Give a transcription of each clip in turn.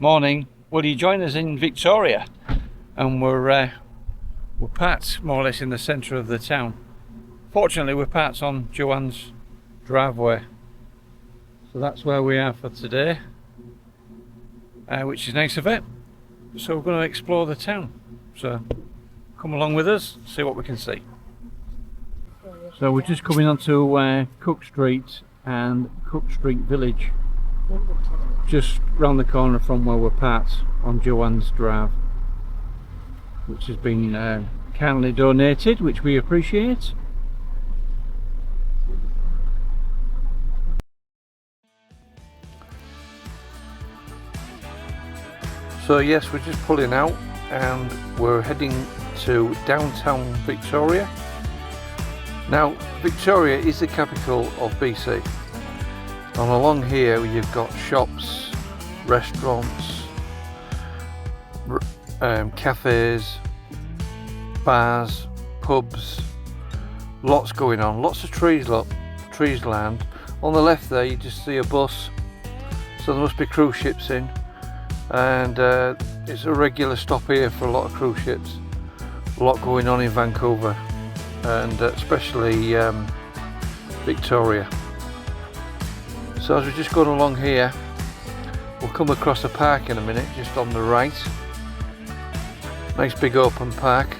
Morning. Will you join us in Victoria? And we're parked more or less in the centre of the town. Fortunately, we're parked on Joanne's driveway, so that's where we are for today, which is nice of it. So we're going to explore the town. So come along with us, see what we can see. So we're just coming onto Cook Street and Cook Street Village, just round the corner from where we're parked on Joanne's drive, which has been kindly donated, which we appreciate. So yes, we're just pulling out and we're heading to downtown Victoria. Now, Victoria is the capital of BC. And along here you've got shops, restaurants, cafes, bars, pubs, lots going on, lots of trees land. On the left there you just see a bus, so there must be cruise ships in, and it's a regular stop here for a lot of cruise ships. A lot going on in Vancouver, and especially Victoria. So as we're just going along here, we'll come across a park in a minute, just on the right. Nice big open park.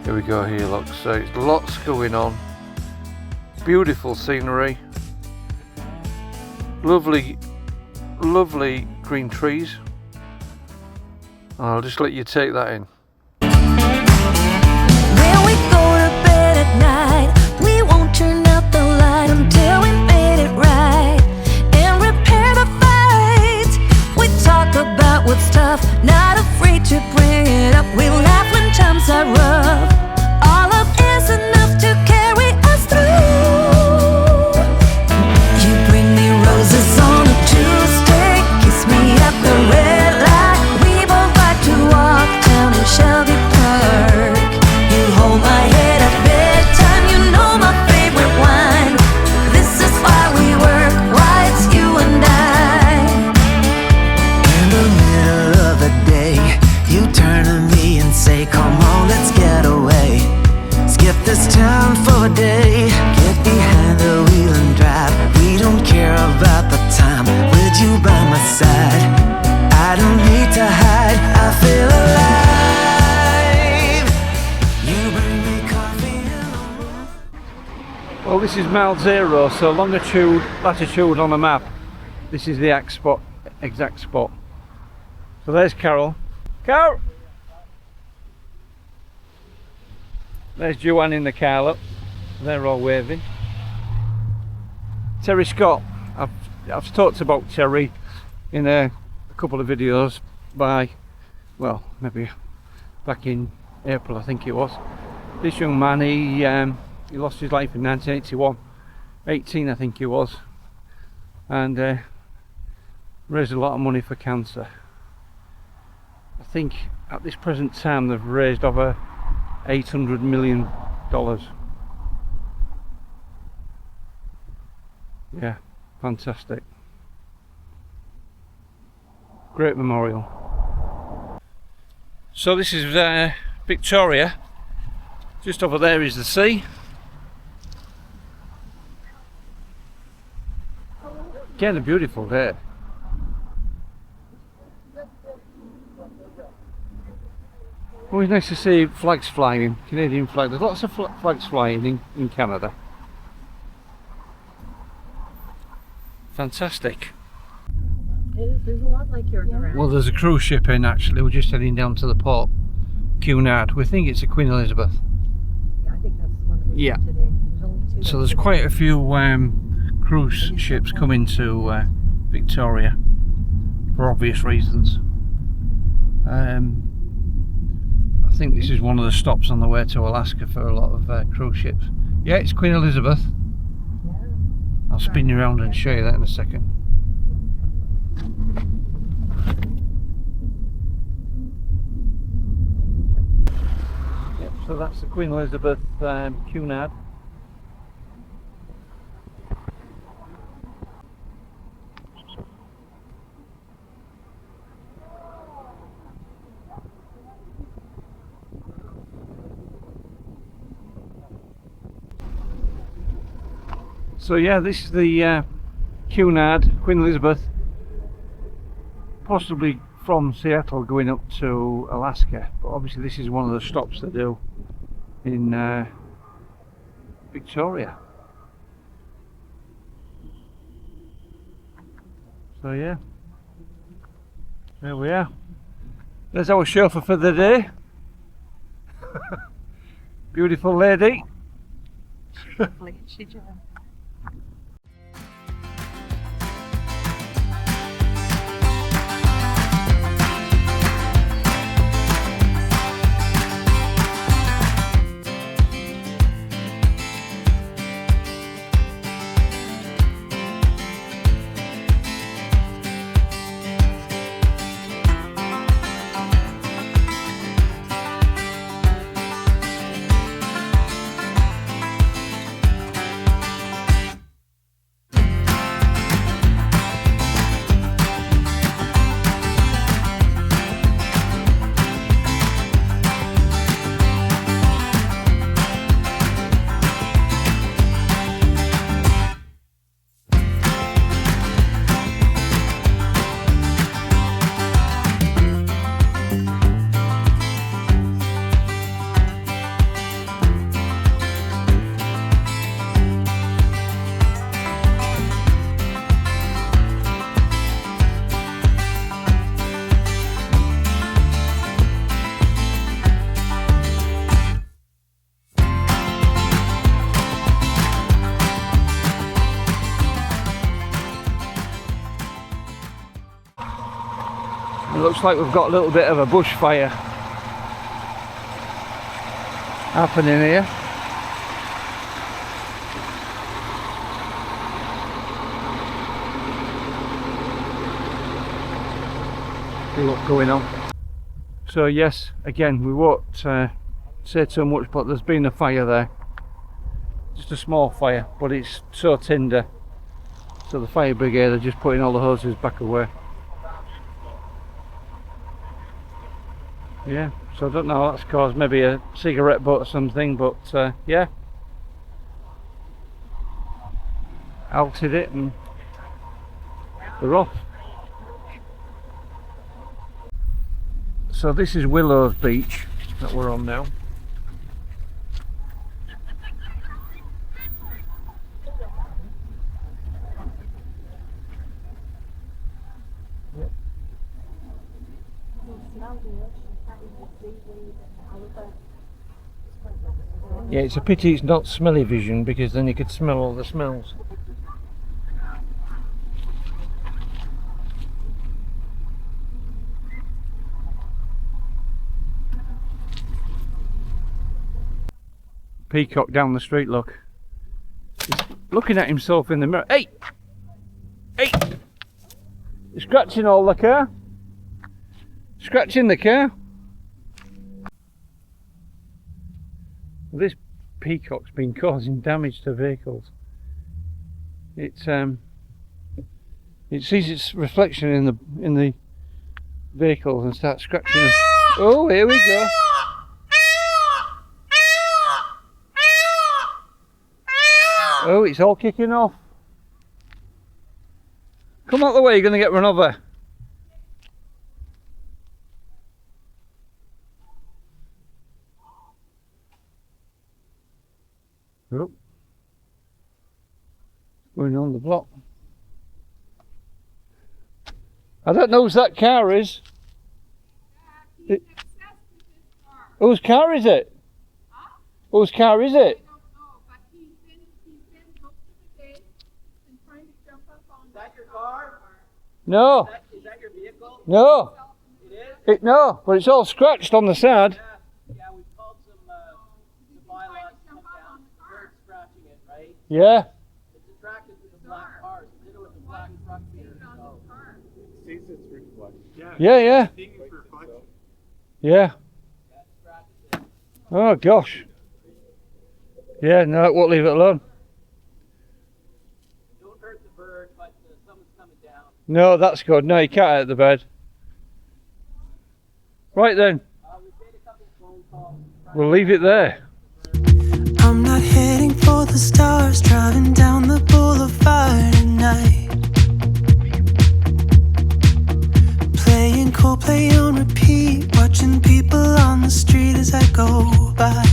Here we go here, look, so it's lots going on. Beautiful scenery. Lovely green trees. I'll just let you take that in. When we go to bed at night, we won't turn out the light until we made it right and repair the fight. We talk about what's tough, not afraid to bring it up. We laugh when times are rough. All of is enough to carry us through. You bring me roses on a Tuesday, kiss me at the red light. We both like to walk down in Shelby Park. You hold my head at bedtime, you know my favorite wine. This is why we work, why it's you and I. In the middle of the day, you turn to me and say, come on, let's get away. Skip this town for a day, get behind the wheel and drive. We don't care about the time with you by my side. I don't need to hide, I feel alive. You bring me coffee in the morning. Well, this is mile zero, so longitude, latitude on the map. This is the exact spot. So there's Carol. Carol! There's Joanne in the car, look. They're all waving. Terry Scott. I've talked about Terry in a couple of videos well, maybe back in April, I think it was. This young man, he lost his life in 1981. 18, I think he was. And raised a lot of money for cancer. I think at this present time they've raised over $800 million. Yeah, fantastic. Great memorial. So this is Victoria. Just over there is the sea. Again, a beautiful day. Always nice to see flags flying, Canadian flag. There's lots of flags flying in Canada. Fantastic. There's a lot like yours around. Well, there's a cruise ship in actually. We're just heading down to the port, Cunard. We think it's a Queen Elizabeth. Yeah, I think that's the one that we Yeah. did today. There's only two. So there's quite a few cruise ships coming to Victoria for obvious reasons. I think this is one of the stops on the way to Alaska for a lot of cruise ships. Yeah, it's Queen Elizabeth. Yeah. I'll spin you around and show you that in a second. Yep, so that's the Queen Elizabeth Cunard. So yeah, this is the Cunard, Queen Elizabeth, possibly from Seattle going up to Alaska, but obviously this is one of the stops they do in Victoria. So yeah, there we are. There's our chauffeur for the day. Beautiful lady. She just. It looks like we've got a little bit of a bushfire happening here. See what's going on. So yes, again, we won't say too much, but there's been a fire there. Just a small fire, but it's so tender. So the fire brigade are just putting all the hoses back away. Yeah, so I don't know, that's caused maybe a cigarette butt or something, but yeah. Altered it and they're off. So this is Willows Beach that we're on now. Yeah, it's a pity it's not smelly vision, because then you could smell all the smells. Peacock down the street, look. He's looking at himself in the mirror. Hey! Hey! You're scratching all the car? Scratching the car? This peacock's been causing damage to vehicles. It sees its reflection in the vehicles and starts scratching them. Oh, here we go. Oh, it's all kicking off. Come out the way, you're going to get run over. Oh. Going on the block. I don't know whose that car is. Whose car is it? Whose car is it? No. Is that your vehicle? No. It is? No, but it's all scratched on the side. Yeah, we've called some bylaws to come down. Bird scratching it, right? Yeah. It's attracted to the black cars. Did it with the black truck here. So. Sees its reflection. Yeah. Seeing its reflection. Yeah. Yeah, it scratches it. Oh gosh. Yeah, no, it won't leave it alone. Don't hurt the bird, but someone's coming down. No, that's good. No, you can't out the bed. Right then, We've made a couple of phone calls. we'll leave it there. I'm not heading for for the stars, driving down the boulevard at night. Playing Coldplay on repeat, watching people on the street as I go by.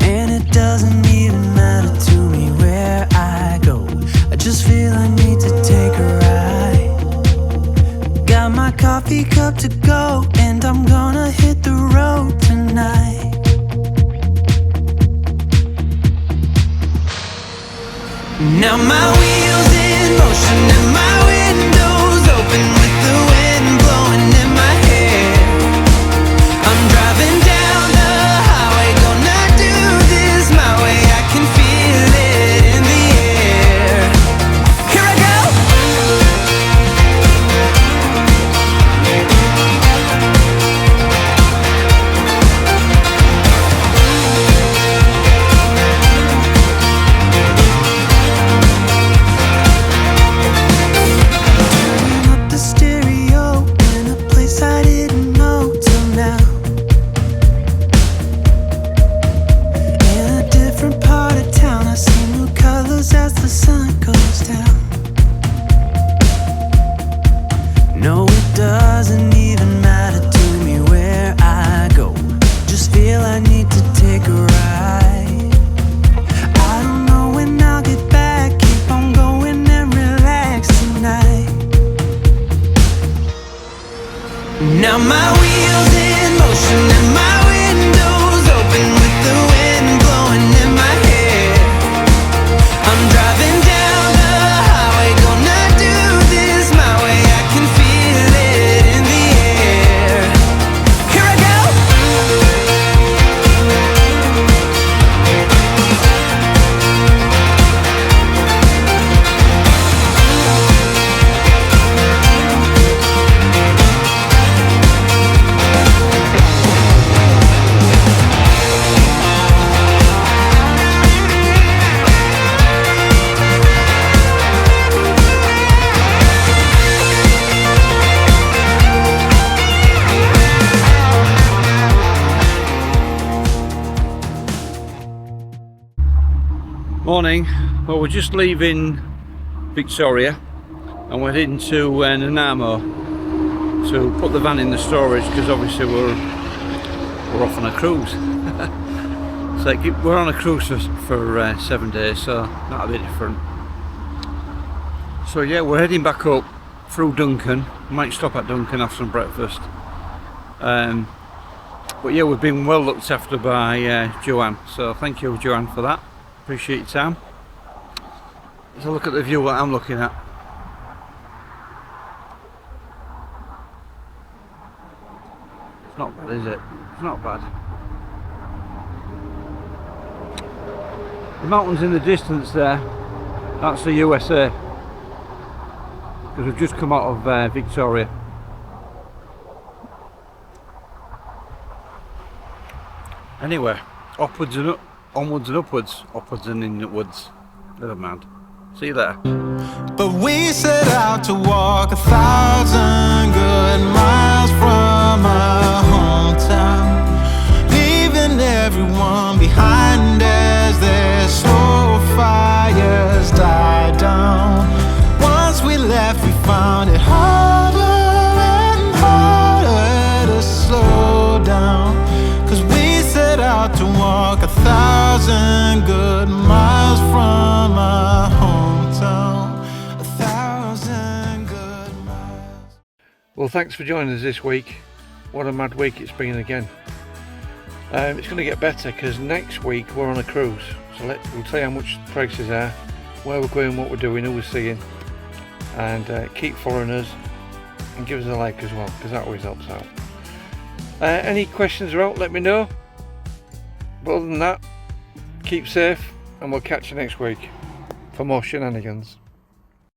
And it doesn't even matter to me where I go, I just feel I need to take a ride. Got my coffee cup to go, and I'm gonna hit the road tonight. Now my wheels in motion and my windows open with the wind blowing in my hair. I'm driving down the highway, gonna do this my way. I can feel it in the air. Here I go. Turning up the stereo in a place I didn't know till now. In a different part of town, I see new colors as the sun goes down. No, it doesn't even matter to me where I go, just feel I need to take a ride. I don't know when I'll get back, keep on going and relax tonight. Now my wheels in motion and my windows open with the wind blowing in my hair. I'm driving down the highway, gonna do this my way. I can feel it in the air. Here I go. Morning. Well, we're just leaving Victoria and we're heading to Nanaimo to put the van in the storage, because obviously we're off on a cruise. So we're on a cruise for 7 days, so that'll be different. So yeah, we're heading back up through Duncan. Might stop at Duncan, have some breakfast. But yeah, we've been well looked after by Joanne, so thank you, Joanne, for that. Appreciate your time. Let's have a look at the view what I'm looking at. It's not bad, is it? It's not bad. The mountains in the distance there, that's the USA. Because we've just come out of Victoria. Anyway, upwards and up. Onwards and upwards, upwards and inwards. Never mind. See you later. But we set out to walk 1,000 good miles from our hometown, leaving everyone behind as their slow fires died down. Once we left, we found it harder and harder to slow down, 'cause we set out to walk 1,000 good miles from our hometown. 1,000 good miles. Well, thanks for joining us this week. What a mad week it's been again. It's going to get better because next week we're on a cruise. So we'll tell you how much the prices are, where we're going, what we're doing, who we're seeing, and keep following us and give us a like as well, because that always helps out. Any questions are out, let me know. But other than that, keep safe and we'll catch you next week for more shenanigans.